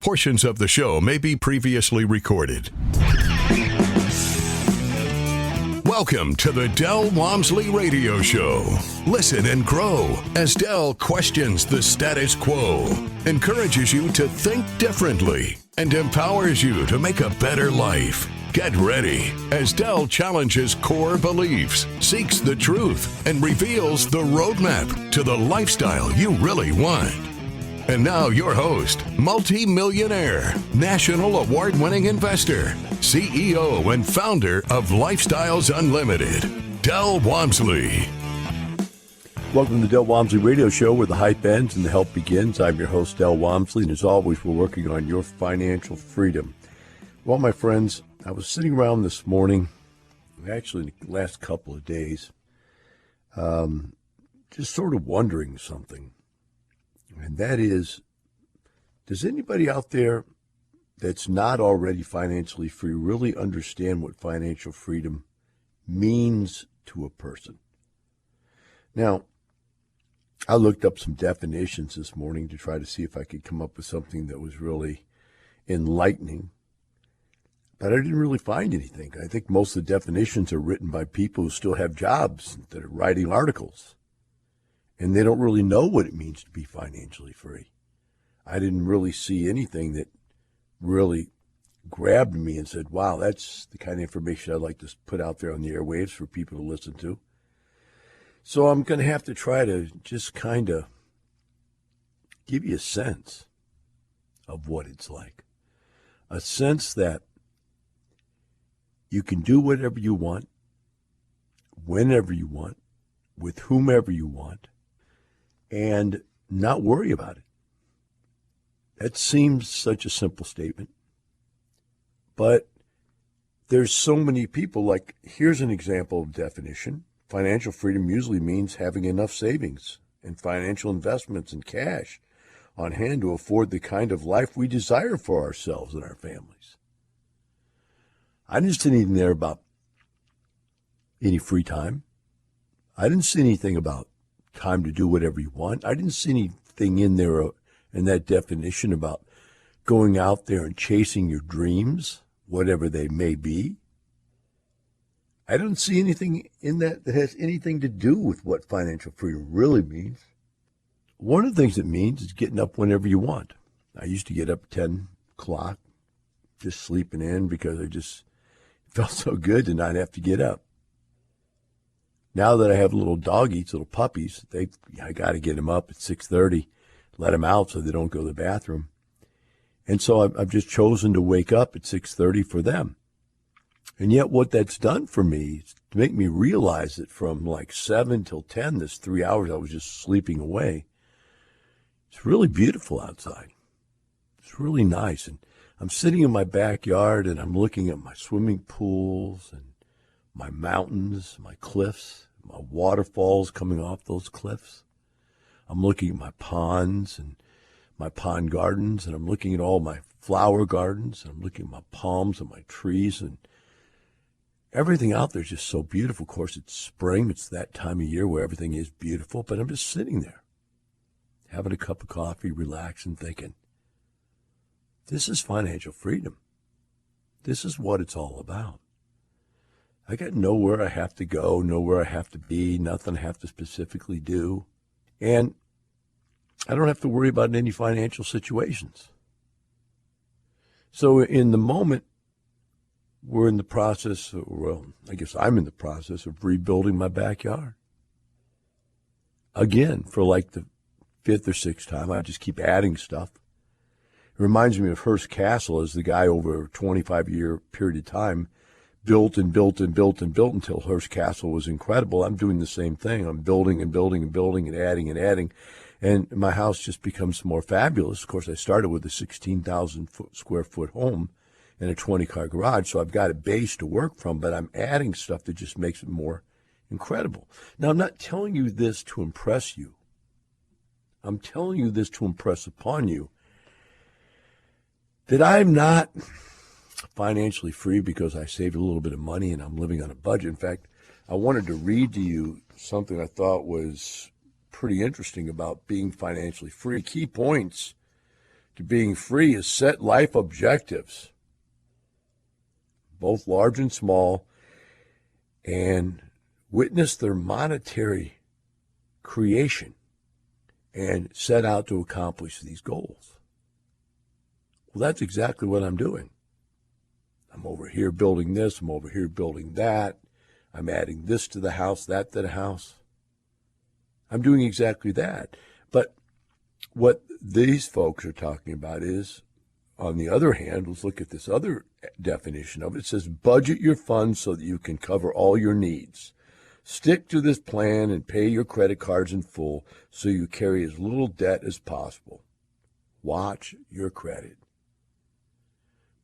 Portions of the show may be previously recorded. Welcome to the Del Walmsley Radio Show. Listen and grow as Del questions the status quo, encourages you to think differently, and empowers you to make a better life. Get ready as Del challenges core beliefs, seeks the truth, and reveals the roadmap to the lifestyle you really want. And now your host, multi-millionaire, national award-winning investor, CEO and founder of Lifestyles Unlimited, Del Walmsley. Welcome to the Del Walmsley Radio Show, where the hype ends and the help begins. I'm your host, Del Walmsley, and as always, we're working on your financial freedom. Well, my friends, I was sitting around this morning, actually the last couple of days, just sort of wondering something. And that is, does anybody out there that's not already financially free really understand what financial freedom means to a person? Now, I looked up some definitions this morning to try to see if I could come up with something that was really enlightening. But I didn't really find anything. I think most of the definitions are written by people who still have jobs that are writing articles. And they don't really know what it means to be financially free. I didn't really see anything that really grabbed me and said, wow, that's the kind of information I'd like to put out there on the airwaves for people to listen to. So I'm going to have to try to just kind of give you a sense of what it's like. A sense that you can do whatever you want, whenever you want, with whomever you want, and not worry about it. That seems such a simple statement. But there's so many people, like, here's an example of definition. Financial freedom usually means having enough savings and financial investments and cash on hand to afford the kind of life we desire for ourselves and our families. I didn't see anything there about any free time. I didn't see anything about time to do whatever you want. I didn't see anything in there in that definition about going out there and chasing your dreams, whatever they may be. I don't see anything in that has anything to do with what financial freedom really means. One of the things it means is getting up whenever you want. I used to get up at 10 o'clock, just sleeping in because I just felt so good to not have to get up. Now that I have little doggies, little puppies, I got to get them up at 6:30, let them out so they don't go to the bathroom. And so I've just chosen to wake up at 6:30 for them. And yet what that's done for me is to make me realize that from like 7 till 10, this 3 hours I was just sleeping away, it's really beautiful outside. It's really nice. And I'm sitting in my backyard and I'm looking at my swimming pools and my mountains, my cliffs, my waterfalls coming off those cliffs. I'm looking at my ponds and my pond gardens, and I'm looking at all my flower gardens, and I'm looking at my palms and my trees, and everything out there is just so beautiful. Of course, it's spring. It's that time of year where everything is beautiful, but I'm just sitting there, having a cup of coffee, relaxing, thinking, this is financial freedom. This is what it's all about. I got nowhere I have to go, nowhere I have to be, nothing I have to specifically do. And I don't have to worry about any financial situations. So in the moment, we're in the process, well, I guess I'm in the process of rebuilding my backyard. Again, for like the 5th or 6th time, I just keep adding stuff. It reminds me of Hearst Castle as the guy over a 25-year period of time built and built and built and built until Hearst Castle was incredible. I'm doing the same thing. I'm building and building and building and adding and adding. And my house just becomes more fabulous. Of course, I started with a 16,000 square foot home and a 20-car garage, so I've got a base to work from, but I'm adding stuff that just makes it more incredible. Now, I'm not telling you this to impress you. I'm telling you this to impress upon you that I'm not financially free because I saved a little bit of money and I'm living on a budget. In fact, I wanted to read to you something I thought was pretty interesting about being financially free. Key points to being free is set life objectives, both large and small, and witness their monetary creation and set out to accomplish these goals. Well, that's exactly what I'm doing. I'm over here building this, I'm over here building that, I'm adding this to the house, that to the house. I'm doing exactly that. But what these folks are talking about is, on the other hand, let's look at this other definition of it. It says, budget your funds so that you can cover all your needs. Stick to this plan and pay your credit cards in full so you carry as little debt as possible. Watch your credit.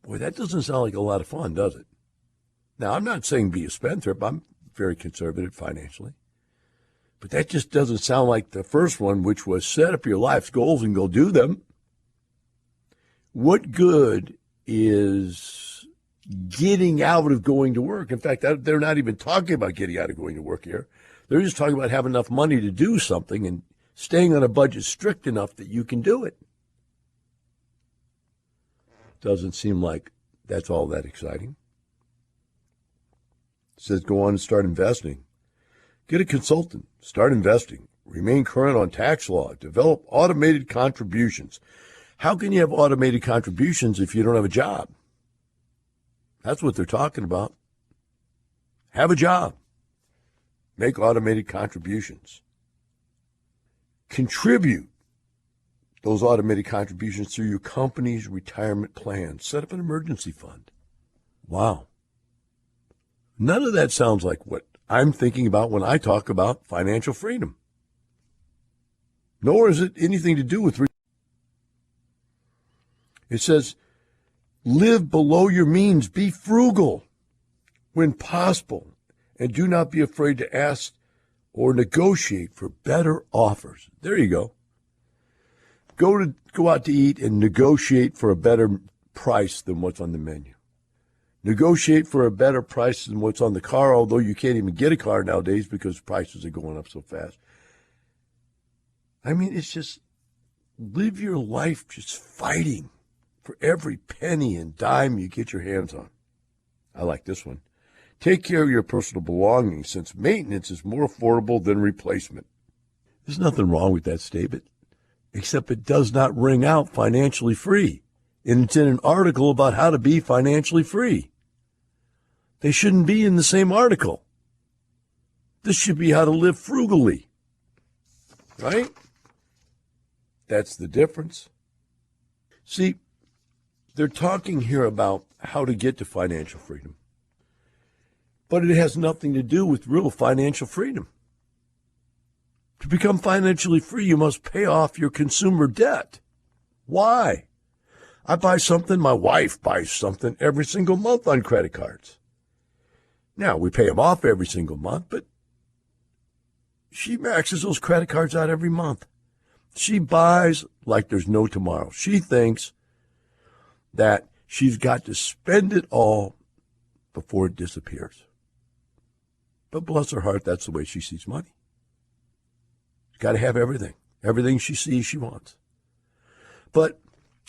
Boy, that doesn't sound like a lot of fun, does it? Now, I'm not saying be a spendthrift. I'm very conservative financially. But that just doesn't sound like the first one, which was set up your life's goals and go do them. What good is getting out of going to work? In fact, they're not even talking about getting out of going to work here. They're just talking about having enough money to do something and staying on a budget strict enough that you can do it. Doesn't seem like that's all that exciting. It says go on and start investing. Get a consultant. Start investing. Remain current on tax law. Develop automated contributions. How can you have automated contributions if you don't have a job? That's what they're talking about. Have a job. Make automated contributions. Contribute those automated contributions through your company's retirement plan. Set up an emergency fund. Wow. None of that sounds like what I'm thinking about when I talk about financial freedom. Nor is it anything to do with. It says, live below your means. Be frugal when possible. And do not be afraid to ask or negotiate for better offers. There you go. Go out to eat and negotiate for a better price than what's on the menu. Negotiate for a better price than what's on the car, although you can't even get a car nowadays because prices are going up so fast. I mean, it's just live your life just fighting for every penny and dime you get your hands on. I like this one. Take care of your personal belongings, since maintenance is more affordable than replacement. There's nothing wrong with that statement, except it does not ring out financially free. And it's in an article about how to be financially free. They shouldn't be in the same article. This should be how to live frugally. Right? That's the difference. See, they're talking here about how to get to financial freedom. But it has nothing to do with real financial freedom. To become financially free, you must pay off your consumer debt. Why? I buy something, my wife buys something every single month on credit cards. Now, we pay them off every single month, but she maxes those credit cards out every month. She buys like there's no tomorrow. She thinks that she's got to spend it all before it disappears. But bless her heart, that's the way she sees money. She's got to have everything. Everything she sees, she wants. But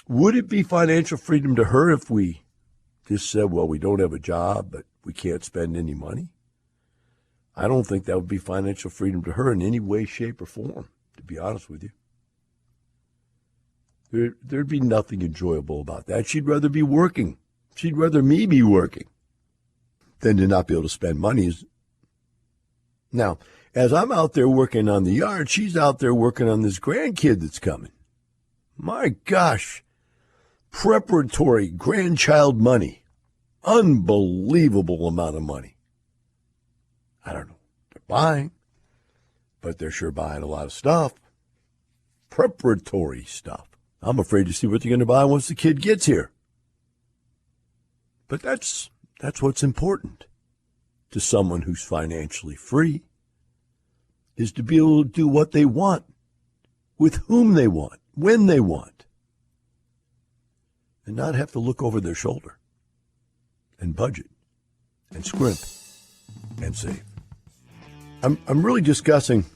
would it be financial freedom to her if we just said, well, we don't have a job, but we can't spend any money? I don't think that would be financial freedom to her in any way, shape, or form, to be honest with you. There'd be nothing enjoyable about that. She'd rather be working. She'd rather me be working than to not be able to spend money. Now, as I'm out there working on the yard, she's out there working on this grandkid that's coming. My gosh, preparatory grandchild money. Unbelievable amount of money. I don't know. They're buying, but they're sure buying a lot of stuff. Preparatory stuff. I'm afraid to see what they're going to buy once the kid gets here. But that's what's important to someone who's financially free, is to be able to do what they want, with whom they want, when they want, and not have to look over their shoulder and budget and scrimp and save. I'm really discussing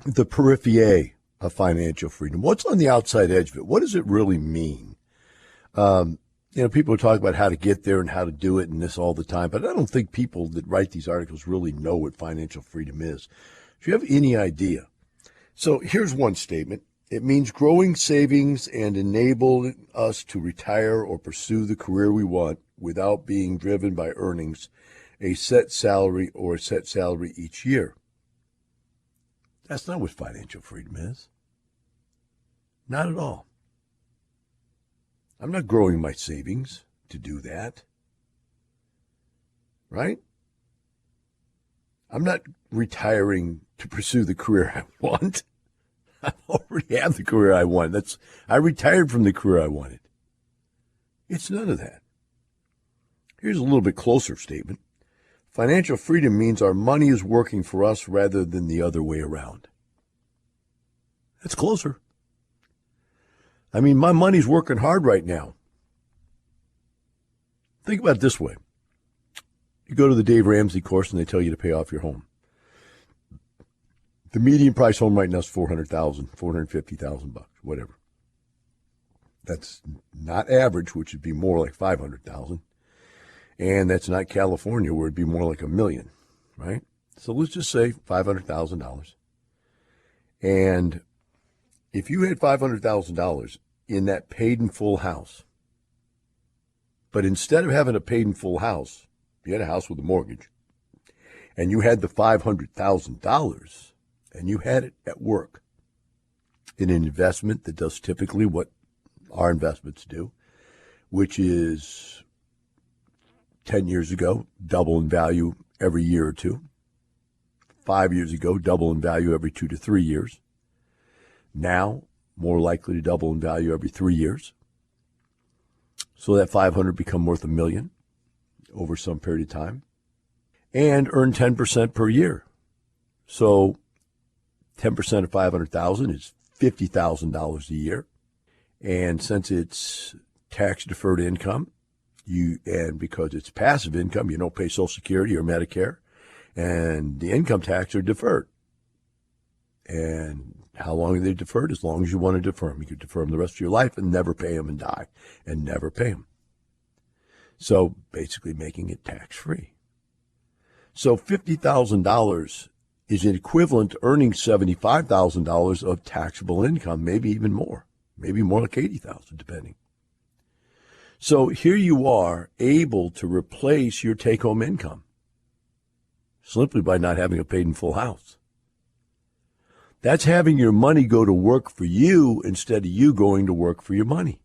the periphery of financial freedom? What's on the outside edge of it? What does it really mean? People talk about how to get there and how to do it and this all the time, but I don't think people that write these articles really know what financial freedom is. Do you have any idea? So here's one statement. It means growing savings and enabling us to retire or pursue the career we want without being driven by earnings, a set salary or a set salary each year. That's not what financial freedom is. Not at all. I'm not growing my savings to do that. Right? I'm not retiring to pursue the career I want. I already have the career I want. I retired from the career I wanted. It's none of that. Here's a little bit closer statement. Financial freedom means our money is working for us rather than the other way around. That's closer. I mean, my money's working hard right now. Think about it this way. You go to the Dave Ramsey course and they tell you to pay off your home. The median price home right now is $400,000, $450,000, whatever. That's not average, which would be more like $500,000. And that's not California, where it'd be more like $1 million, right? So let's just say $500,000. And if you had $500,000 in that paid in full house, but instead of having a paid in full house, you had a house with a mortgage, and you had the $500,000, and you had it at work in an investment that does typically what our investments do, which is 10 years ago, double in value every year or two. 5 years ago, double in value every 2 to 3 years. Now, more likely to double in value every 3 years. So that 500 become worth $1 million over some period of time, and earn 10% per year. So 10% of 500,000 is $50,000 a year. And since it's tax deferred income, and because it's passive income, you don't pay Social Security or Medicare, and the income tax are deferred. And how long are they deferred? As long as you want to defer them. You could defer them the rest of your life and never pay them and die and never pay them. So basically making it tax-free. So $50,000 is equivalent to earning $75,000 of taxable income, maybe even more, maybe more like $80,000 depending. So here you are able to replace your take-home income simply by not having a paid-in-full house. That's having your money go to work for you instead of you going to work for your money.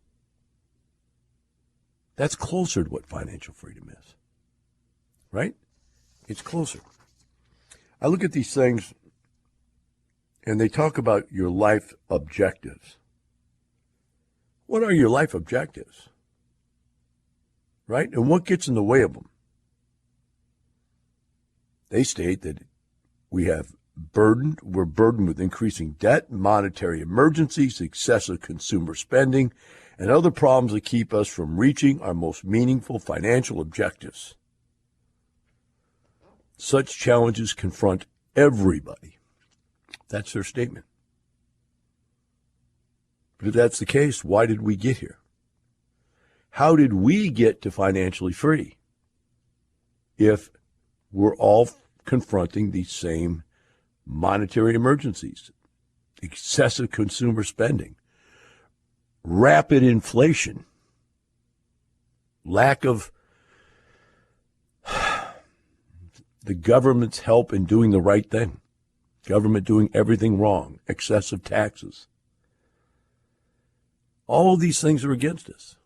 That's closer to what financial freedom is, right? It's closer. I look at these things, and they talk about your life objectives. What are your life objectives? Right? And what gets in the way of them? They state that we're burdened with increasing debt, monetary emergencies, excessive consumer spending, and other problems that keep us from reaching our most meaningful financial objectives. Such challenges confront everybody. That's their statement. But if that's the case, why did we get here? How did we get to financially free if we're all confronting these same monetary emergencies, excessive consumer spending, rapid inflation, lack of the government's help in doing the right thing, government doing everything wrong, excessive taxes? All of these things are against us.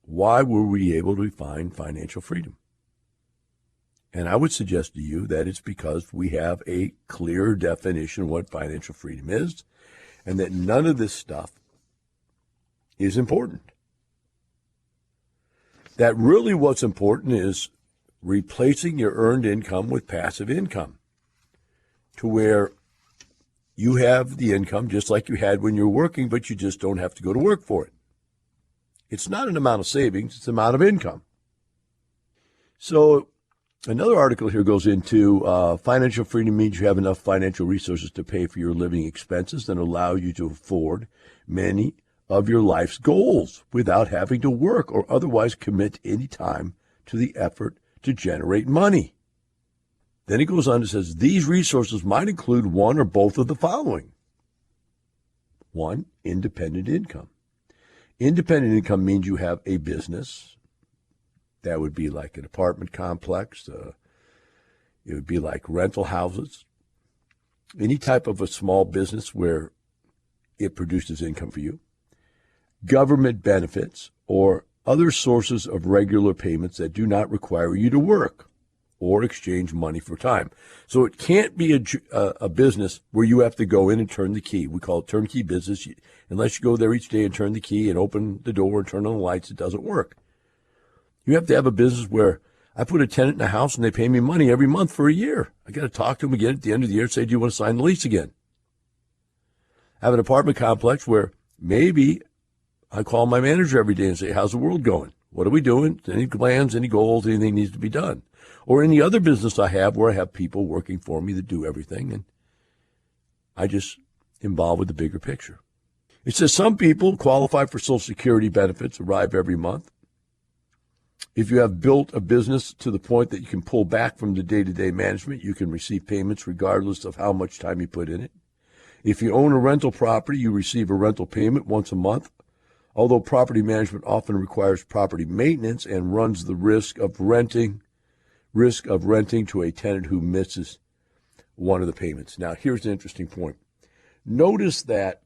Why were we able to find financial freedom? And I would suggest to you that it's because we have a clear definition of what financial freedom is, and that none of this stuff is important. That really what's important is replacing your earned income with passive income, to where you have the income just like you had when you're working, but you just don't have to go to work for it. It's not an amount of savings, it's an amount of income. So Another article here goes into financial freedom means you have enough financial resources to pay for your living expenses and allow you to afford many of your life's goals without having to work or otherwise commit any time to the effort to generate money. Then he goes on and says, these resources might include one or both of the following. 1, independent income. Independent income means you have a business. That would be like an apartment complex. It would be like rental houses. Any type of a small business where it produces income for you. Government benefits or other sources of regular payments that do not require you to work or exchange money for time. So it can't be a business where you have to go in and turn the key. We call it turnkey business. Unless you go there each day and turn the key and open the door and turn on the lights, it doesn't work. You have to have a business where I put a tenant in a house and they pay me money every month for a year. I got to talk to them again at the end of the year and say, do you want to sign the lease again? I have an apartment complex where maybe I call my manager every day and say, how's the world going? What are we doing? Any plans, any goals, anything needs to be done? Or any other business I have where I have people working for me that do everything, and I just involved with the bigger picture. It says some people qualify for Social Security benefits, arrive every month. If you have built a business to the point that you can pull back from the day-to-day management, you can receive payments regardless of how much time you put in it. If you own a rental property, you receive a rental payment once a month. Although property management often requires property maintenance and runs the risk of renting to a tenant who misses one of the payments. Now, here's an interesting point. Notice that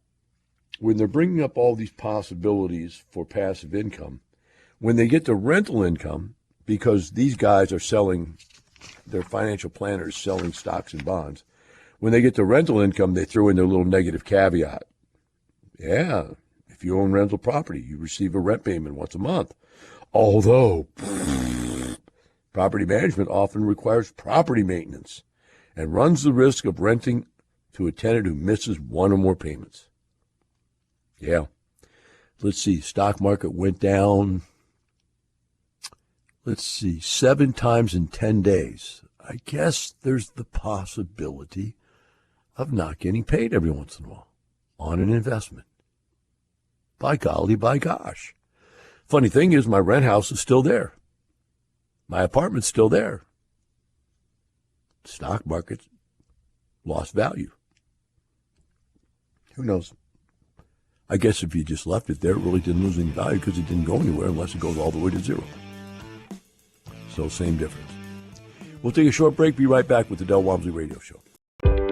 when they're bringing up all these possibilities for passive income, when they get to rental income, because these guys are selling, their financial planners selling stocks and bonds, when they get to rental income, they throw in their little negative caveat. Yeah, if you own rental property, you receive a rent payment once a month. Although property management often requires property maintenance and runs the risk of renting to a tenant who misses one or more payments. Yeah. Let's see. Stock market went down, 7 times in 10 days. I guess there's the possibility of not getting paid every once in a while on an investment. By golly, by gosh. Funny thing is, my rent house is still there. My apartment's still there. Stock market lost value. Who knows? I guess if you just left it there, it really didn't lose any value because it didn't go anywhere unless it goes all the way to zero. So same difference. We'll take a short break. Be right back with the Del Walmsley Radio Show.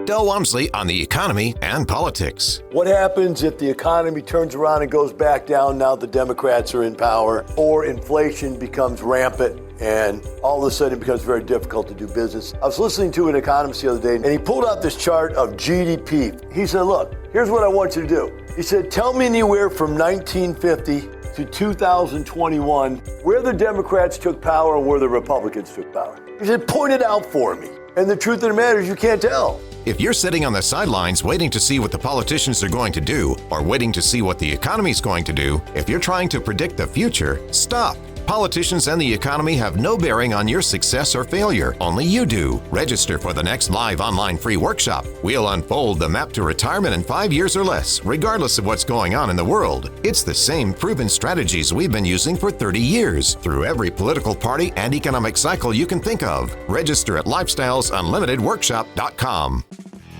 Del Walmsley on the economy and politics. What happens if the economy turns around and goes back down now the Democrats are in power, or inflation becomes rampant and all of a sudden it becomes very difficult to do business? I was listening to an economist the other day, and he pulled out this chart of GDP. He said, look, here's what I want you to do. He said, tell me anywhere from 1950 to 2021 where the Democrats took power and where the Republicans took power. He said, point it out for me. And the truth of the matter is you can't tell. If you're sitting on the sidelines waiting to see what the politicians are going to do, or waiting to see what the economy is going to do, if you're trying to predict the future, stop. Politicians and the economy have no bearing on your success or failure. Only you do. Register for the next live online free workshop. We'll unfold the map to retirement in 5 years or less, regardless of what's going on in the world. It's the same proven strategies we've been using for 30 years, through every political party and economic cycle you can think of. Register at lifestylesunlimitedworkshop.com.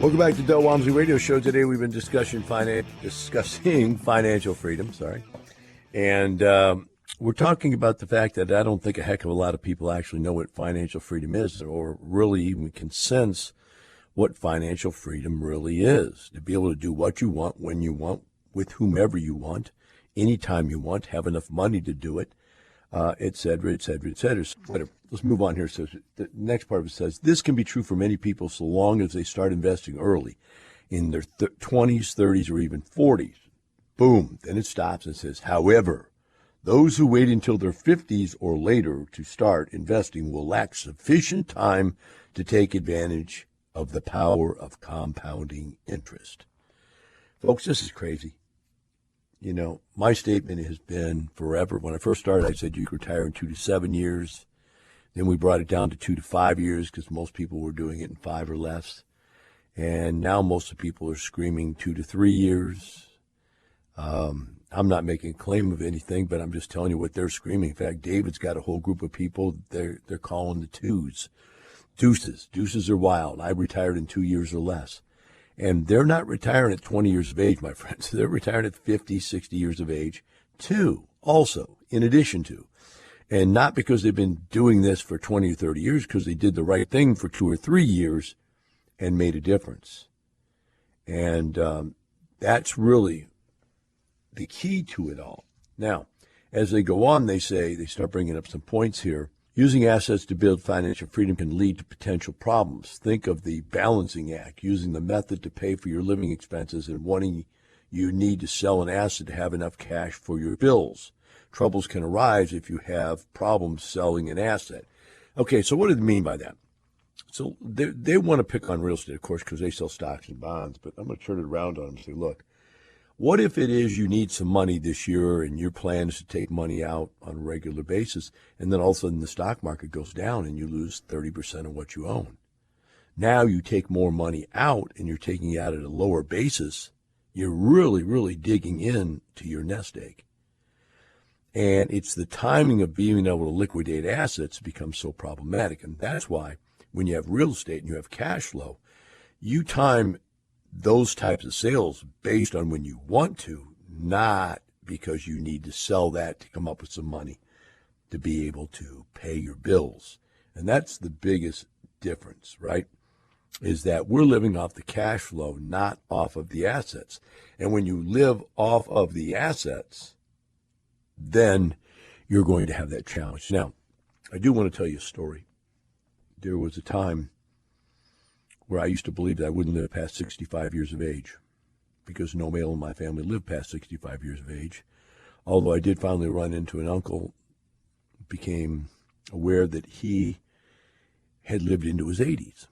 Welcome back to Del Walmsley Radio Show. Today we've been discussing financial freedom. And we're talking about the fact that I don't think a heck of a lot of people actually know what financial freedom is, or really even can sense what financial freedom really is. To be able to do what you want, when you want, with whomever you want, anytime you want, have enough money to do it, et cetera, et cetera, et cetera. But let's move on here. So the next part of it says, this can be true for many people so long as they start investing early, in their 20s, 30s, or even 40s. Boom. Then it stops and says, however, those who wait until their 50s or later to start investing will lack sufficient time to take advantage of the power of compounding interest. Folks, this is crazy. You know, my statement has been forever. When I first started, I said you could retire in 2 to 7 years. Then we brought it down to 2 to 5 years because most people were doing it in 5 or less. And now most of the people are screaming 2 to 3 years. I'm not making a claim of anything, but I'm just telling you what they're screaming. In fact, David's got a whole group of people they're calling the twos. Deuces. Deuces are wild. I retired in 2 years or less. And they're not retiring at 20 years of age, my friends. They're retiring at 50, 60 years of age, too, also, in addition to. And not because they've been doing this for 20 or 30 years, because they did the right thing for 2 or 3 years and made a difference. And that's really the key to it all. Now, as they go on, they start bringing up some points here. Using assets to build financial freedom can lead to potential problems. Think of the balancing act, using the method to pay for your living expenses and wanting you need to sell an asset to have enough cash for your bills. Troubles can arise if you have problems selling an asset. Okay, so what do they mean by that? So they want to pick on real estate, of course, because they sell stocks and bonds, but I'm going to turn it around on them and say, look, what if it is you need some money this year and your plan is to take money out on a regular basis, and then all of a sudden the stock market goes down and you lose 30% of what you own? Now you take more money out and you're taking it out at a lower basis. You're really, really digging in to your nest egg. And it's the timing of being able to liquidate assets becomes so problematic. And that's why when you have real estate and you have cash flow, you time those types of sales based on when you want to, not because you need to sell that to come up with some money to be able to pay your bills. And that's the biggest difference, right? Is that we're living off the cash flow, not off of the assets. And when you live off of the assets, then you're going to have that challenge. Now, I do want to tell you a story. There was a time where I used to believe that I wouldn't live past 65 years of age because no male in my family lived past 65 years of age. Although I did finally run into an uncle, became aware that he had lived into his 80s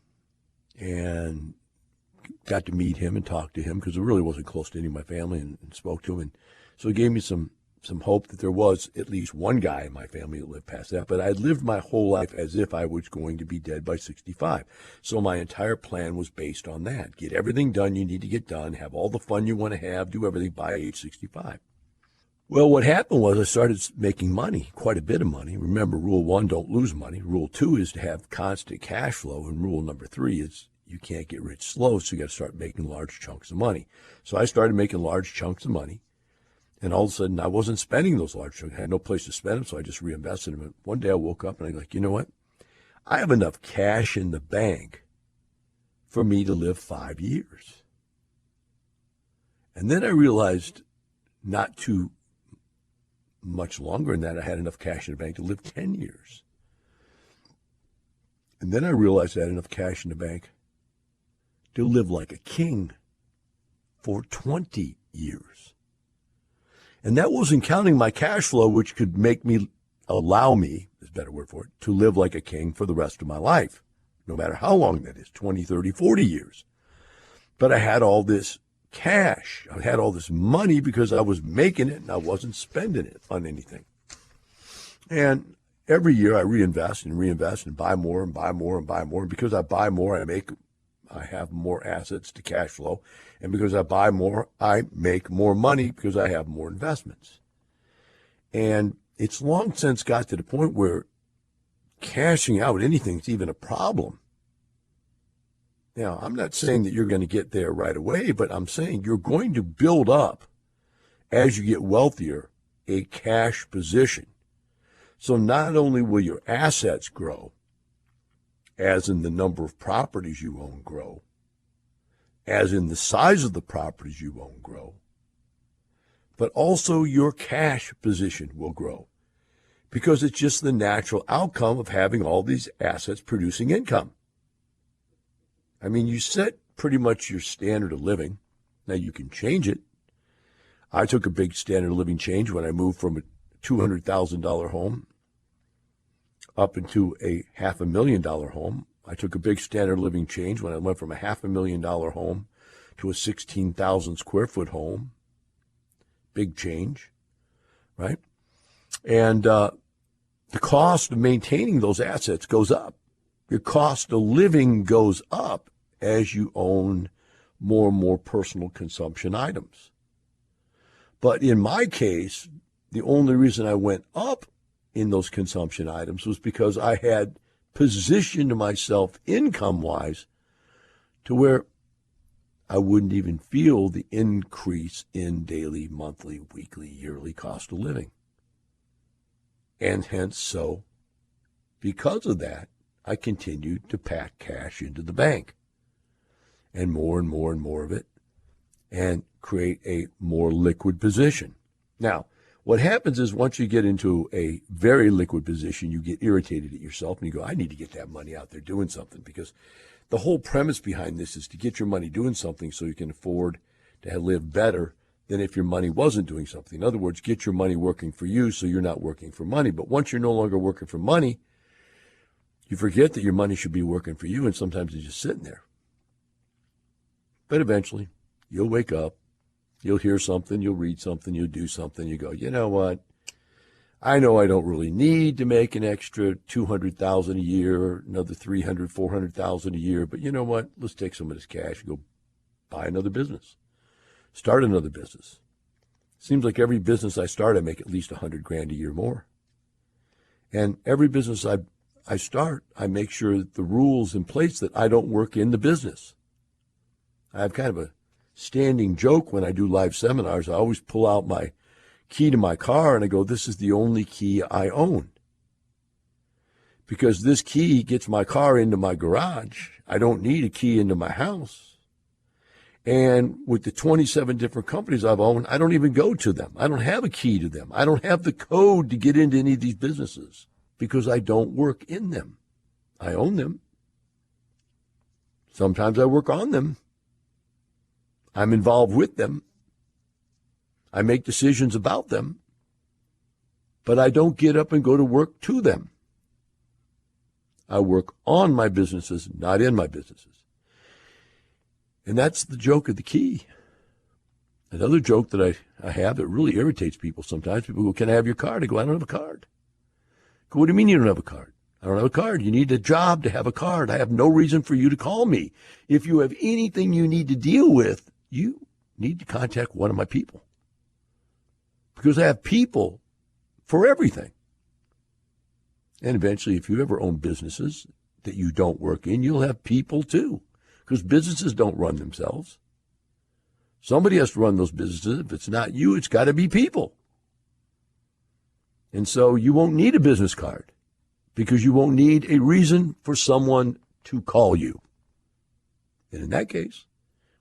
and got to meet him and talk to him because I really wasn't close to any of my family and spoke to him. And so it gave me some hope that there was at least one guy in my family that lived past that. But I lived my whole life as if I was going to be dead by 65. So my entire plan was based on that. Get everything done you need to get done, have all the fun you want to have, do everything by age 65. Well, what happened was I started making money, quite a bit of money. Remember, rule 1, don't lose money. Rule 2 is to have constant cash flow. And rule number 3 is you can't get rich slow, so you got to start making large chunks of money. So I started making large chunks of money. And all of a sudden, I wasn't spending those large chunks. I had no place to spend them, so I just reinvested them. And one day I woke up and I was like, you know what? I have enough cash in the bank for me to live 5 years. And then I realized not too much longer than that, I had enough cash in the bank to live 10 years. And then I realized I had enough cash in the bank to live like a king for 20 years. And that wasn't counting my cash flow, which could allow me, is a better word for it, to live like a king for the rest of my life, no matter how long that is, 20, 30, 40 years. But I had all this cash. I had all this money because I was making it and I wasn't spending it on anything. And every year I reinvest and buy more and buy more and buy more. And because I buy more, I have more assets to cash flow. And because I buy more, I make more money because I have more investments. And it's long since got to the point where cashing out anything is even a problem. Now, I'm not saying that you're going to get there right away, but I'm saying you're going to build up, as you get wealthier, a cash position. So not only will your assets grow, as in the number of properties you own grow, as in the size of the properties you own grow, but also your cash position will grow because it's just the natural outcome of having all these assets producing income. I mean, you set pretty much your standard of living. Now, you can change it. I took a big standard of living change when I moved from a $200,000 home up into a $500,000 home. I took a big standard of living change when I went from a $500,000 home to a 16,000 square foot home. Big change, right? And the cost of maintaining those assets goes up. Your cost of living goes up as you own more and more personal consumption items. But in my case, the only reason I went up in those consumption items was because I had positioned myself income-wise to where I wouldn't even feel the increase in daily, monthly, weekly, yearly cost of living. And hence, so, because of that, I continued to pack cash into the bank, and more and more and more of it, and create a more liquid position. Now, what happens is once you get into a very liquid position, you get irritated at yourself and you go, I need to get that money out there doing something, because the whole premise behind this is to get your money doing something so you can afford to live better than if your money wasn't doing something. In other words, get your money working for you so you're not working for money. But once you're no longer working for money, you forget that your money should be working for you, and sometimes it's just sitting there. But eventually, you'll wake up, you'll hear something, you'll read something, you'll do something, you go, you know what? I know I don't really need to make an extra $200,000 a year, another $300,000, $400,000 a year, but you know what? Let's take some of this cash and go buy another business, start another business. Seems like every business I start, I make at least $100,000 a year more. And every business I start, I make sure that the rules in place that I don't work in the business. I have kind of a standing joke when I do live seminars. I always pull out my key to my car and I go, this is the only key I own. Because this key gets my car into my garage. I don't need a key into my house. And with the 27 different companies I've owned, I don't even go to them. I don't have a key to them. I don't have the code to get into any of these businesses because I don't work in them. I own them. Sometimes I work on them. I'm involved with them. I make decisions about them, but I don't get up and go to work to them. I work on my businesses, not in my businesses. And that's the joke of the key. Another joke that I have that really irritates people sometimes, people go, can I have your card? I go, I don't have a card. I go, what do you mean you don't have a card? I don't have a card. You need a job to have a card. I have no reason for you to call me. If you have anything you need to deal with, you need to contact one of my people. Because I have people for everything. And eventually, if you ever own businesses that you don't work in, you'll have people too. Because businesses don't run themselves. Somebody has to run those businesses. If it's not you, it's got to be people. And so you won't need a business card because you won't need a reason for someone to call you. And in that case,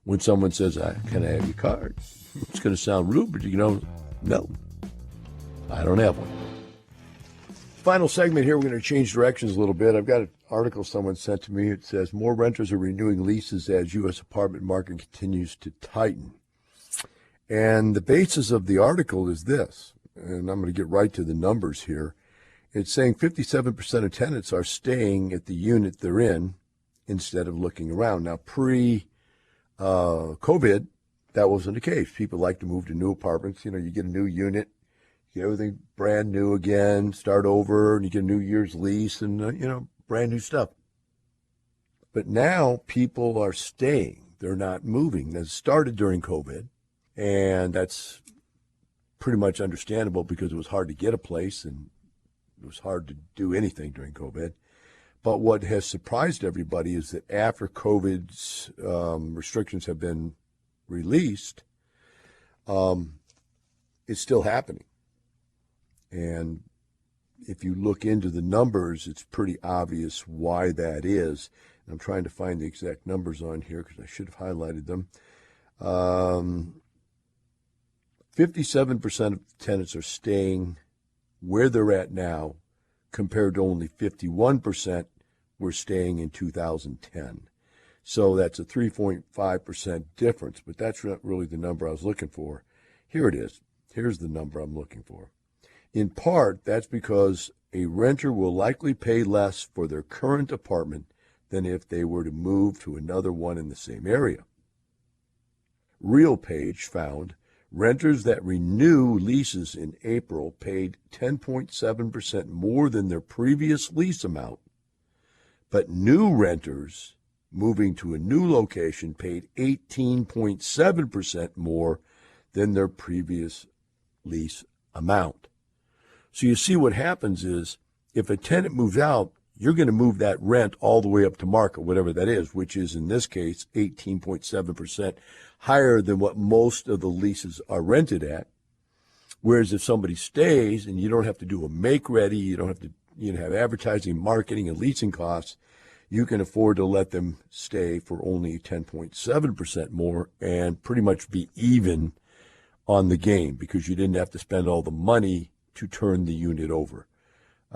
when someone says, can I have your card? It's going to sound rude, but no, I don't have one. Final segment here, we're going to change directions a little bit. I've got an article someone sent to me. It says, more renters are renewing leases as U.S. apartment market continues to tighten. And the basis of the article is this, and I'm going to get right to the numbers here. It's saying 57% of tenants are staying at the unit they're in instead of looking around. Now, pre-COVID, that wasn't the case. People like to move to new apartments. You know, you get a new unit, you get everything brand new again, start over, and you get a New Year's lease and, brand new stuff. But now people are staying. They're not moving. That started during COVID, and that's pretty much understandable because it was hard to get a place and it was hard to do anything during COVID. But what has surprised everybody is that after COVID's restrictions have been released, it's still happening. And if you look into the numbers, it's pretty obvious why that is. And I'm trying to find the exact numbers on here because I should have highlighted them. 57% of tenants are staying where they're at now, compared to only 51% were staying in 2010. So that's a 3.5% difference, but that's not really the number I was looking for. Here it is. Here's the number I'm looking for. In part, that's because a renter will likely pay less for their current apartment than if they were to move to another one in the same area. RealPage found Renters that renew leases in April paid 10.7% more than their previous lease amount, but new renters moving to a new location paid 18.7% more than their previous lease amount. So you see what happens is if a tenant moves out, you're going to move that rent all the way up to market, whatever that is, which is in this case 18.7% higher than what most of the leases are rented at. Whereas if somebody stays and you don't have to do a make ready, you don't have to have advertising, marketing, and leasing costs, you can afford to let them stay for only 10.7% more and pretty much be even on the game because you didn't have to spend all the money to turn the unit over.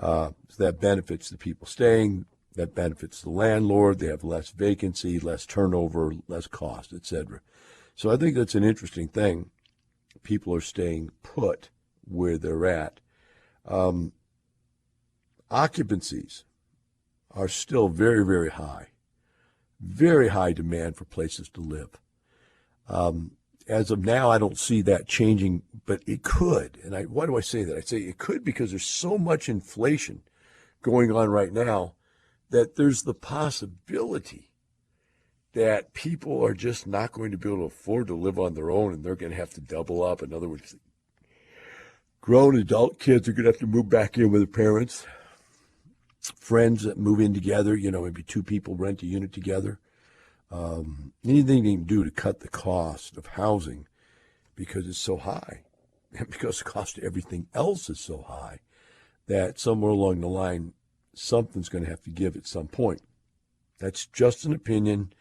So that benefits the people staying, that benefits the landlord. They have less vacancy, less turnover, less cost, etc. So I think that's an interesting thing. People are staying put where they're at. Occupancies are still very, very high. Very high demand for places to live. As of now, I don't see that changing, but it could. And why do I say that? I say it could because there's so much inflation going on right now that there's the possibility that people are just not going to be able to afford to live on their own and they're going to have to double up. In other words, grown adult kids are going to have to move back in with their parents. Friends that move in together, maybe two people rent a unit together. Anything you can do to cut the cost of housing because it's so high and because the cost of everything else is so high that somewhere along the line, something's going to have to give at some point. That's just an opinion.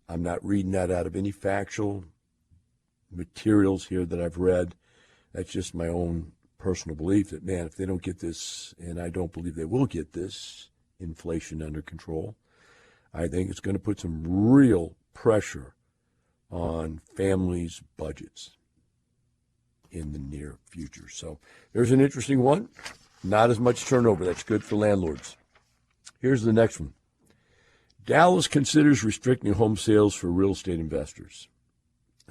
I'm not reading that out of any factual materials here that I've read. That's just my own personal belief that, man, if they don't get this, and I don't believe they will get this inflation under control, I think it's going to put some real pressure on families' budgets in the near future. So there's an interesting one. Not as much turnover. That's good for landlords. Here's the next one. Dallas considers restricting home sales for real estate investors.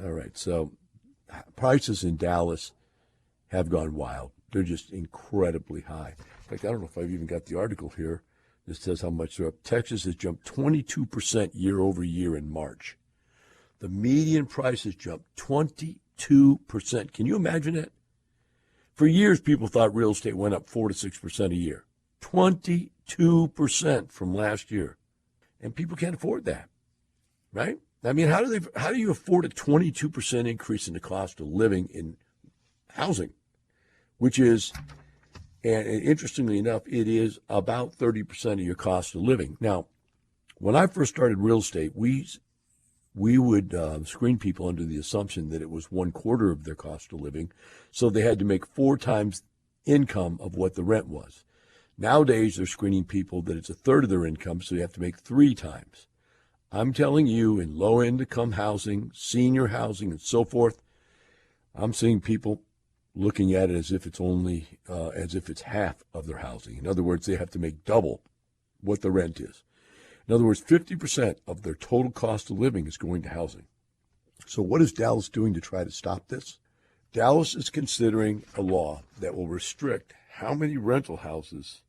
All right, so prices in Dallas have gone wild. They're just incredibly high. In fact, I don't know if I've even got the article here. This says how much they're up. Texas has jumped 22% year over year in March. The median price has jumped 22%. Can you imagine that? For years, people thought real estate went up 4 to 6% a year. 22% from last year. And people can't afford that, right? I mean, how do you afford a 22% increase in the cost of living in housing, which is, and interestingly enough, it is about 30% of your cost of living. Now, when I first started real estate, we would screen people under the assumption that it was 1/4 of their cost of living, so they had to make 4 times income of what the rent was. Nowadays, they're screening people that it's 1/3 of their income, so you have to make 3 times. I'm telling you, in low-income housing, senior housing, and so forth, I'm seeing people looking at it as if it's only, as if it's half of their housing. In other words, they have to make double what the rent is. In other words, 50% of their total cost of living is going to housing. So what is Dallas doing to try to stop this? Dallas is considering a law that will restrict how many rental houses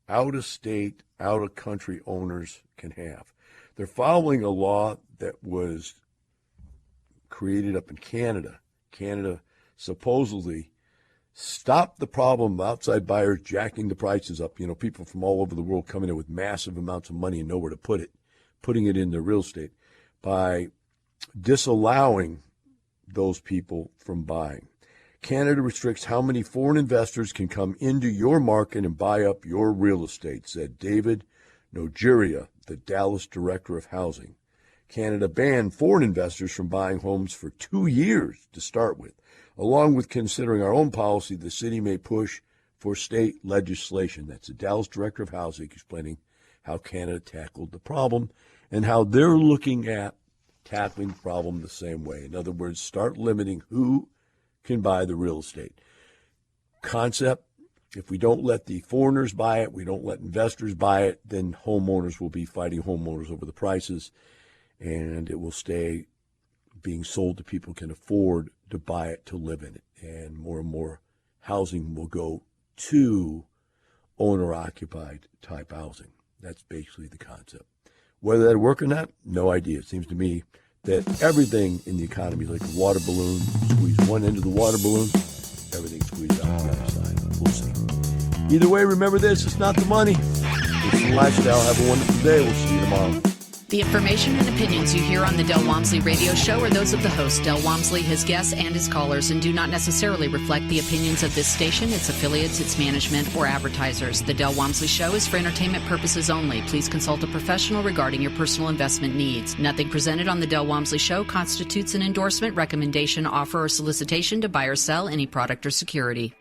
out-of-state, out-of-country owners can have. They're following a law that was created up in Canada. Canada supposedly stopped the problem of outside buyers jacking the prices up. People from all over the world coming in with massive amounts of money and nowhere to put it, putting it in their real estate by disallowing those people from buying. Canada restricts how many foreign investors can come into your market and buy up your real estate, said David Nogueira, the Dallas Director of Housing. Canada banned foreign investors from buying homes for 2 years to start with. Along with considering our own policy, the city may push for state legislation. That's the Dallas Director of Housing explaining how Canada tackled the problem and how they're looking at tackling the problem the same way. In other words, start limiting who can buy the real estate. Concept, if we don't let the foreigners buy it, we don't let investors buy it, then homeowners will be fighting homeowners over the prices, and it will stay being sold to people who can afford to buy it, to live in it. And more housing will go to owner-occupied type housing. That's basically the concept. Whether that'll work or not, no idea. It seems to me that everything in the economy, like a water balloon, squeeze one end of the water balloon, everything squeezed out the other side. We'll see. Either way, remember this, it's not the money, it's the lifestyle. Have a wonderful day. We'll see you tomorrow. The information and opinions you hear on the Del Walmsley radio show are those of the host, Del Walmsley, his guests, and his callers, and do not necessarily reflect the opinions of this station, its affiliates, its management, or advertisers. The Del Walmsley show is for entertainment purposes only. Please consult a professional regarding your personal investment needs. Nothing presented on the Del Walmsley show constitutes an endorsement, recommendation, offer, or solicitation to buy or sell any product or security.